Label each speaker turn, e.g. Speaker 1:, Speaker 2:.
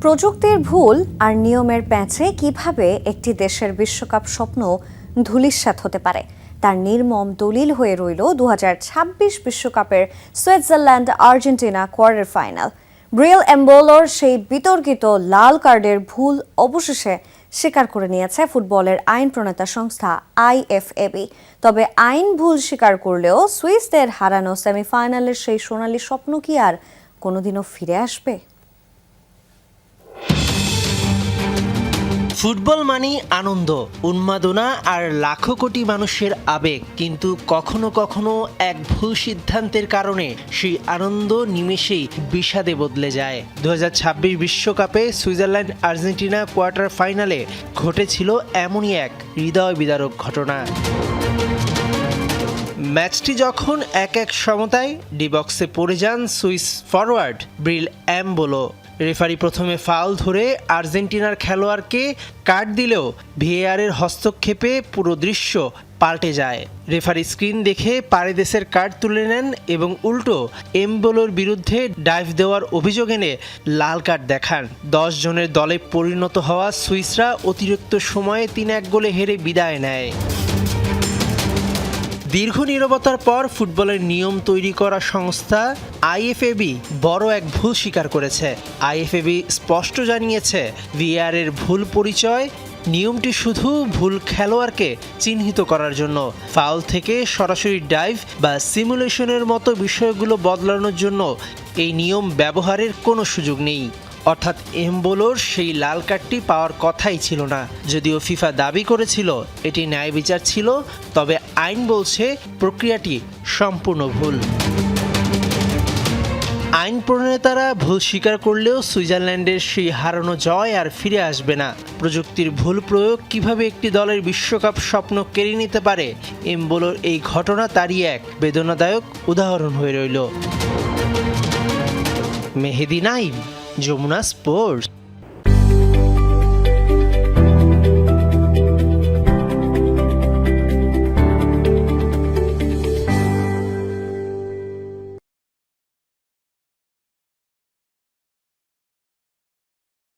Speaker 1: প্রযুক্তির ভুল আর নিয়মের প্যাঁচে কিভাবে একটি দেশের বিশ্বকাপ স্বপ্ন ধূলিসাৎ হতে পারে তার নির্মম দলিল হয়ে রইল 2026 বিশ্বকাপের Switzerland Argentina quarter final. Breel এমবোলোর সেই বিতর্কিত লাল কার্ডের ভুল অবশেষে স্বীকার করে নিয়েছে ফুটবলের আইন প্রণেতা সংস্থা আইএফএবি। তবে আইন ভুল স্বীকার করলেও সুইসদের হারানো সেমিফাইনালের সেই সোনালী স্বপ্ন কি আর কোনোদিনও ফিরে আসবে?
Speaker 2: ফুটবল মানেই আনন্দ, উন্মাদনা আর লাখো কোটি মানুষের আবেগ, কিন্তু কখনো কখনো এক ভুল সিদ্ধান্তের কারণে সেই আনন্দ নিমেষেই বিষাদে বদলে যায়। 2026 বিশ্বকাপে সুইজারল্যান্ড আর্জেন্টিনা কোয়ার্টার ফাইনালে ঘটেছিল এমনই এক হৃদয় বিদারক ঘটনা। ম্যাচটি যখন 1-1 সমতায়, ডি বক্সে পড়ে যান সুইস ফরওয়ার্ড ব্রিল এমবোলো। রেফারি প্রথমে ফাউল ধরে আর্জেন্টিনার খেলোয়াড়কে কার্ড দিলেও ভিএআরের হস্তক্ষেপে পুরো দৃশ্য পাল্টে যায়। রেফারি স্ক্রিন দেখে পারেদেসের কার্ড তুলে নেন এবং উল্টো এমবোলোর বিরুদ্ধে ডাইভ দেওয়ার অভিযোগ এনে লাল কার্ড দেখান। 10 জনের দলে পরিণত হওয়া সুইসরা অতিরিক্ত সময়ে 3-1 গোলে হেরে বিদায় নেয়। দীর্ঘ নীরবতার পর ফুটবলের নিয়ম তৈরি করা সংস্থা আইএফএবি বড় এক ভুল স্বীকার করেছে। আইএফএবি স্পষ্ট জানিয়েছে, ভিএআরের ভুল পরিচয় নিয়মটি শুধু ভুল খেলোয়াড়কে চিহ্নিত করার জন্য। ফাউল থেকে সরাসরি ডাইভ বা সিমুলেশনের মতো বিষয়গুলো বদলানোর জন্য এই নিয়ম ব্যবহারের কোনো সুযোগ নেই। অর্থাৎ এমবোলোর সেই লাল কার্ডটি পাওয়ার কথাই ছিল না। যদিও ফিফা দাবি করেছিল এটি ন্যায় বিচার ছিল, তবে আইন বলছে প্রক্রিয়াটি সম্পূর্ণ ভুল। আইন প্রণেতারা ভুল স্বীকার করলেও সুইজারল্যান্ডের সেই হারানো জয় আর ফিরে আসবে না। প্রযুক্তির ভুল প্রয়োগ কিভাবে একটি দলের বিশ্বকাপ স্বপ্ন কেড়ে নিতে পারে, এমবোলোর এই ঘটনা তারই এক বেদনাদায়ক উদাহরণ হয়ে রইল। মেহেদি নাইম, যমুনা স্পোর্টস।